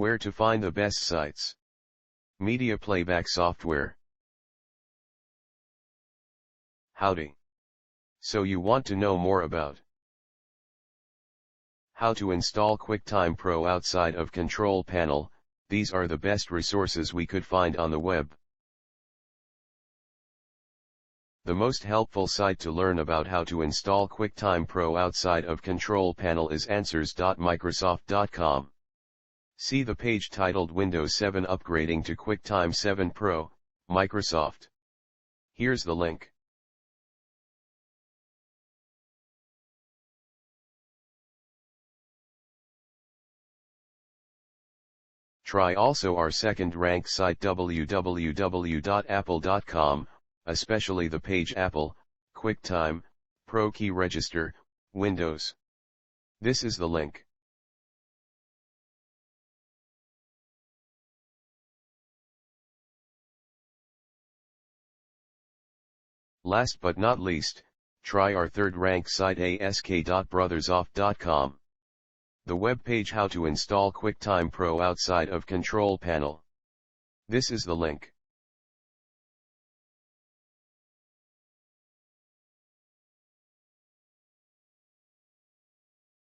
Where to find the best sites. Media playback software. Howdy. So you want to know more about how to install QuickTime Pro outside of Control Panel? These are the best resources we could find on the web. The most helpful site to learn about how to install QuickTime Pro outside of Control Panel is answers.microsoft.com. See the page titled Windows 7 Upgrading to QuickTime 7 Pro, Microsoft. Here's the link. Try also our second-ranked site www.apple.com, especially the page Apple, QuickTime, Pro Key Register, Windows. This is the link. Last but not least, try our third-ranked site ask.brothersoft.com. The web page How to install QuickTime Pro outside of Control Panel. This is the link.